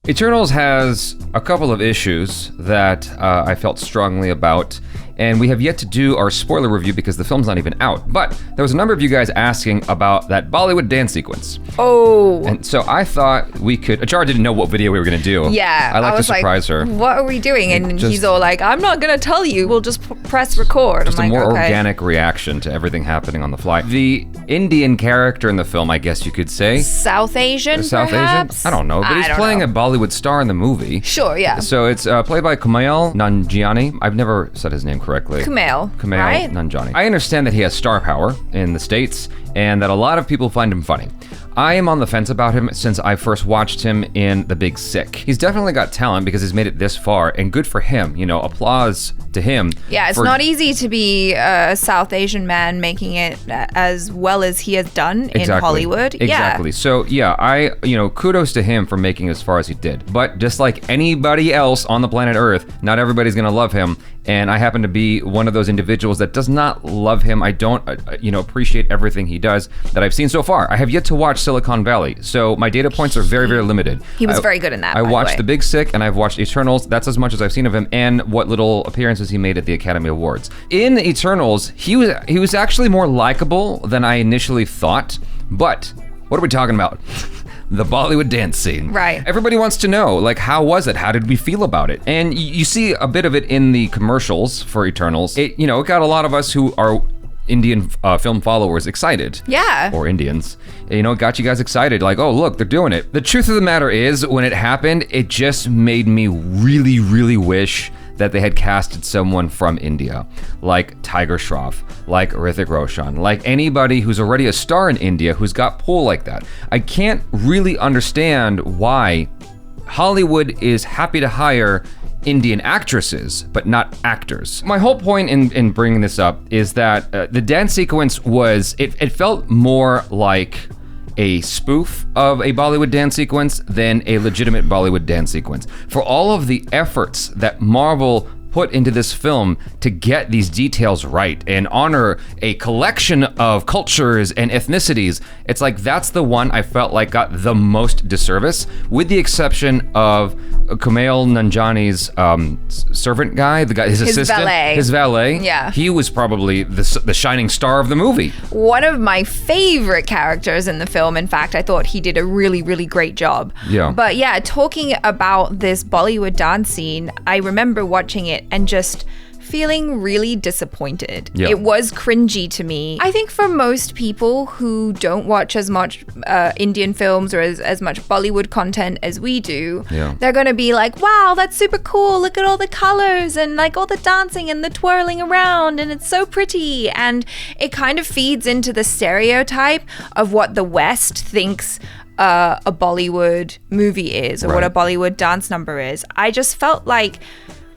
Eternals has a couple of issues that I felt strongly about, and we have yet to do our spoiler review because the film's not even out. But there was a number of you guys asking about that Bollywood dance sequence. Oh. And so I thought we could... ACHARA didn't know what video we were going to do. Yeah. I like to surprise her. What are we doing? And he's all like, I'm not going to tell you. We'll just press record. Just a more organic reaction to everything happening on the fly. The Indian character in the film, I guess you could say. South Asian, perhaps? I don't know. But he's playing a Bollywood star in the movie. Sure, yeah. So it's played by Kumail Nanjiani. I've never said his name correctly. Kumail, right? Nanjiani. I understand that he has star power in the States and that a lot of people find him funny. I am on the fence about him since I first watched him in The Big Sick. He's definitely got talent because he's made it this far, and good for him. You know, applause to him. Yeah, it's not easy to be a South Asian man making it as well as he has done in Hollywood. Exactly. Yeah. So yeah, kudos to him for making as far as he did. But just like anybody else on the planet Earth, not everybody's gonna love him. And I happen to be one of those individuals that does not love him. I don't, appreciate everything he does that I've seen so far. I have yet to watch Silicon Valley, so my data points are very, very limited. He was very good in that. I watched The Big Sick and I've watched Eternals. That's as much as I've seen of him, and what little appearances he made at the Academy Awards. In Eternals, he was actually more likable than I initially thought. But what are we talking about? The Bollywood dance scene. Right. Everybody wants to know, like, how was it? How did we feel about it? And you see a bit of it in the commercials for Eternals. It got a lot of us who are Indian film followers excited. Yeah. Or Indians. It got you guys excited. Like, oh, look, they're doing it. The truth of the matter is, when it happened, it just made me really, really wish that they had casted someone from India, like Tiger Shroff, like Hrithik Roshan, like anybody who's already a star in India who's got pull like that. I can't really understand why Hollywood is happy to hire Indian actresses, but not actors. My whole point in bringing this up is that the dance sequence it felt more like a spoof of a Bollywood dance sequence than a legitimate Bollywood dance sequence. For all of the efforts that Marvel put into this film to get these details right and honor a collection of cultures and ethnicities, it's like that's the one I felt like got the most disservice, with the exception of Kumail Nanjiani's servant guy, his assistant, his valet. Yeah, he was probably the shining star of the movie. One of my favorite characters in the film. In fact, I thought he did a really, really great job. Yeah. But yeah, talking about this Bollywood dance scene, I remember watching it and just feeling really disappointed. Yeah. It was cringy to me. I think for most people who don't watch as much Indian films or as much Bollywood content as we do, they're gonna be like, wow, that's super cool. Look at all the colors and like all the dancing and the twirling around, and it's so pretty. And it kind of feeds into the stereotype of what the West thinks a Bollywood movie is, or what a Bollywood dance number is. I just felt like,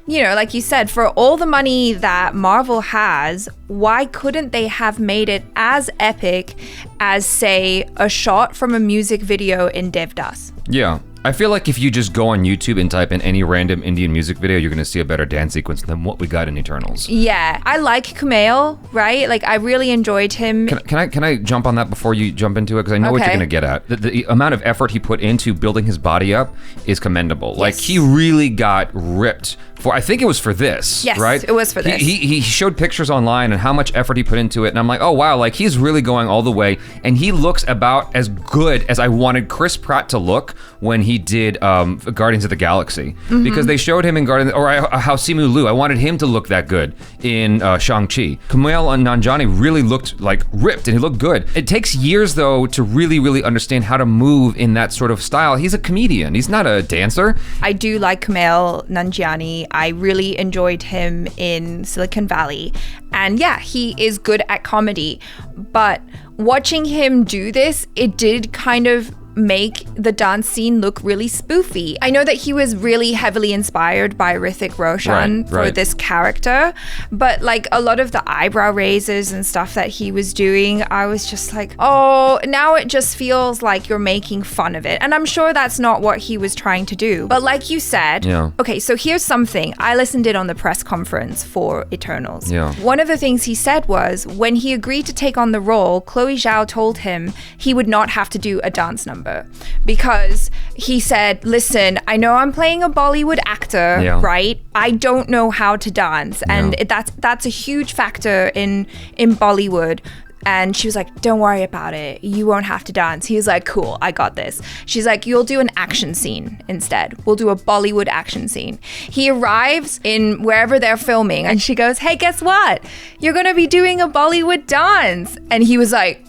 like you said, for all the money that Marvel has, why couldn't they have made it as epic as, say, a shot from a music video in Devdas? Yeah. I feel like if you just go on YouTube and type in any random Indian music video, you're going to see a better dance sequence than what we got in Eternals. Yeah. I like Kumail, right? Like, I really enjoyed him. Can I jump on that before you jump into it? Because I know what you're going to get at. The amount of effort he put into building his body up is commendable. Yes. Like, he really got ripped for, I think it was for this, right? Yes, it was for this. He showed pictures online and how much effort he put into it. And I'm like, oh, wow, like, he's really going all the way. And he looks about as good as I wanted Chris Pratt to look when he did Guardians of the Galaxy, because they showed him in Guardians, or how Simu Liu, I wanted him to look that good in Shang-Chi. Kumail Nanjiani really looked like ripped, and he looked good. It takes years though to really, really understand how to move in that sort of style. He's a comedian, he's not a dancer. I do like Kumail Nanjiani. I really enjoyed him in Silicon Valley, and yeah, he is good at comedy, but watching him do this, it did kind of make the dance scene look really spoofy. I know that he was really heavily inspired by Hrithik Roshan for this character, but like a lot of the eyebrow raises and stuff that he was doing, I was just like, oh, now it just feels like you're making fun of it. And I'm sure that's not what he was trying to do. But like you said, okay, so here's something. I listened in on the press conference for Eternals. One of the things he said was when he agreed to take on the role, Chloe Zhao told him he would not have to do a dance number. number because he said, listen, I know I'm playing a Bollywood actor, right? I don't know how to dance. And that's a huge factor in Bollywood. And she was like, don't worry about it. You won't have to dance. He was like, cool, I got this. She's like, you'll do an action scene instead. We'll do a Bollywood action scene. He arrives in wherever they're filming and she goes, hey, guess what? You're going to be doing a Bollywood dance. And he was like,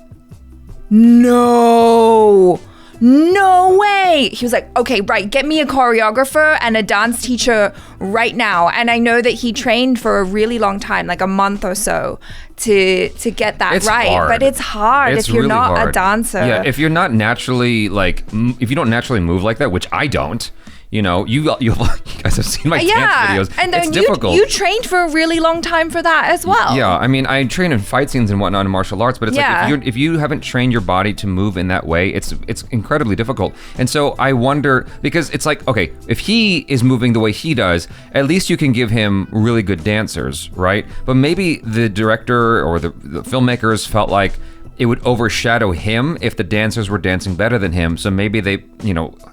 no way. He was like, okay, right, get me a choreographer and a dance teacher right now. And I know that he trained for a really long time, like a month or so to get that right. Hard. But it's hard if you're really not a dancer. Yeah, if you're not naturally if you don't naturally move like that, which I don't. You know, you guys have seen my dance videos. And then it's difficult. You trained for a really long time for that as well. Yeah, I mean, I train in fight scenes and whatnot in martial arts, but it's like if you haven't trained your body to move in that way, it's incredibly difficult. And so I wonder, because it's like, okay, if he is moving the way he does, at least you can give him really good dancers, right? But maybe the director or the filmmakers felt like it would overshadow him if the dancers were dancing better than him. So maybe they,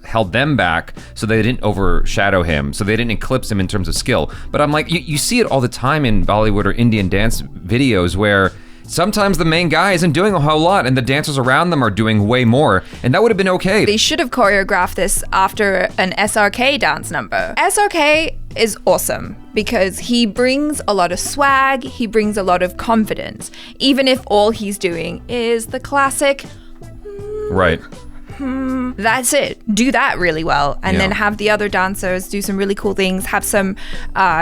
held them back so they didn't overshadow him. So they didn't eclipse him in terms of skill. But I'm like, you see it all the time in Bollywood or Indian dance videos where sometimes the main guy isn't doing a whole lot and the dancers around them are doing way more. And that would have been okay. They should have choreographed this after an SRK dance number. SRK is awesome because he brings a lot of swag, he brings a lot of confidence, even if all he's doing is the classic. Right. That's it. Do that really well. And then have the other dancers do some really cool things, have some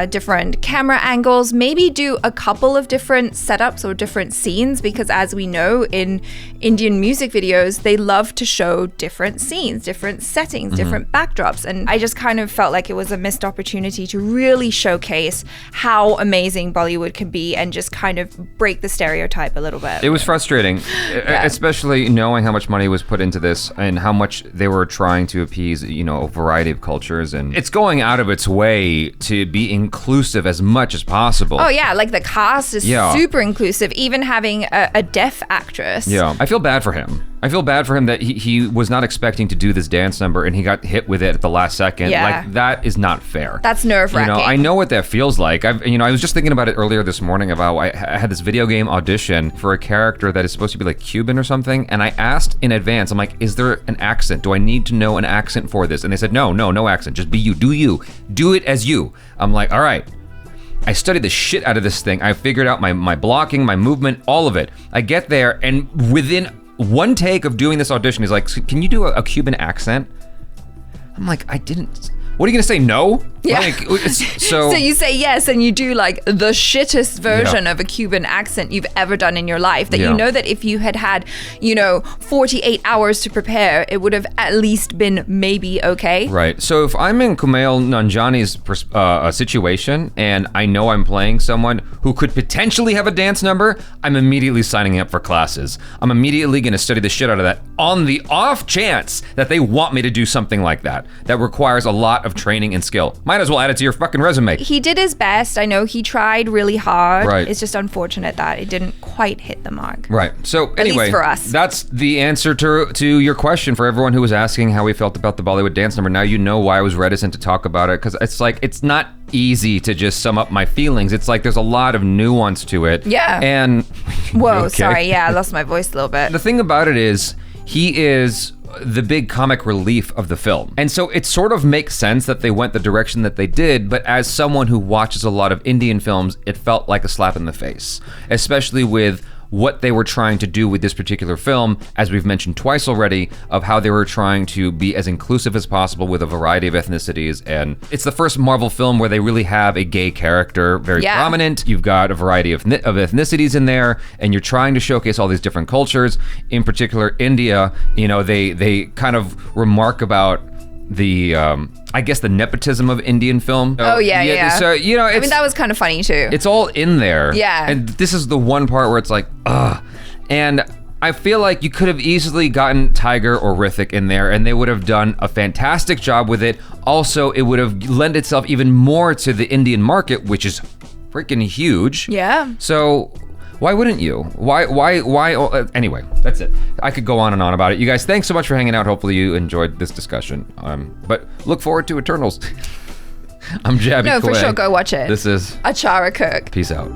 different camera angles, maybe do a couple of different setups or different scenes, because as we know in Indian music videos, they love to show different scenes, different settings, different backdrops. And I just kind of felt like it was a missed opportunity to really showcase how amazing Bollywood can be and just kind of break the stereotype a little bit. It was frustrating, especially knowing how much money was put into this and how much they were trying to appease, a variety of cultures. And it's going out of its way to be inclusive as much as possible. Oh, yeah. Like the cast is super inclusive, even having a deaf actress. Yeah. I feel bad for him. I feel bad for him that he was not expecting to do this dance number and he got hit with it at the last second. Yeah. Like, that is not fair. That's nerve-wracking. I know what that feels like. I was just thinking about it earlier this morning about I had this video game audition for a character that is supposed to be like Cuban or something. And I asked in advance, I'm like, is there an accent? Do I need to know an accent for this? And they said, no accent. Just be you. Do you. Do it as you. I'm like, all right. I studied the shit out of this thing. I figured out my blocking, my movement, all of it. I get there and within one take of doing this audition, he's like, can you do a Cuban accent? I'm like, I didn't. What are you gonna say? No? Yeah. So you say yes and you do like the shittest version of a Cuban accent you've ever done in your life that you know that if you had 48 hours to prepare, it would have at least been maybe okay. Right. So if I'm in Kumail Nanjiani's situation and I know I'm playing someone who could potentially have a dance number, I'm immediately signing up for classes. I'm immediately gonna study the shit out of that on the off chance that they want me to do something like that requires a lot of training and skill. Might as well add it to your fucking resume. He did his best. I know he tried really hard. Right. It's just unfortunate that it didn't quite hit the mark. Right. So anyway, at least for us. That's the answer to your question for everyone who was asking how we felt about the Bollywood dance number. Now you know why I was reticent to talk about it, because it's like, it's not easy to just sum up my feelings. It's like there's a lot of nuance to it. Yeah. And whoa, sorry. Yeah, I lost my voice a little bit. The thing about it is, he is the big comic relief of the film. And so it sort of makes sense that they went the direction that they did, but as someone who watches a lot of Indian films, it felt like a slap in the face, especially with what they were trying to do with this particular film, as we've mentioned twice already, of how they were trying to be as inclusive as possible with a variety of ethnicities. And it's the first Marvel film where they really have a gay character very prominent. You've got a variety of ethnicities in there, and you're trying to showcase all these different cultures. In particular, India, they kind of remark about the I guess the nepotism of Indian film. Oh yeah. So that was kind of funny too. It's all in there. Yeah. And this is the one part where it's like, ugh. And I feel like you could have easily gotten Tiger or Hrithik in there, and they would have done a fantastic job with it. Also, it would have lent itself even more to the Indian market, which is freaking huge. Yeah. So Why wouldn't you? Why? Anyway, that's it. I could go on and on about it. You guys, thanks so much for hanging out. Hopefully you enjoyed this discussion. But look forward to Eternals. I'm Jaby. No, for sure, go watch it. This is ACHARA KIRK. Peace out.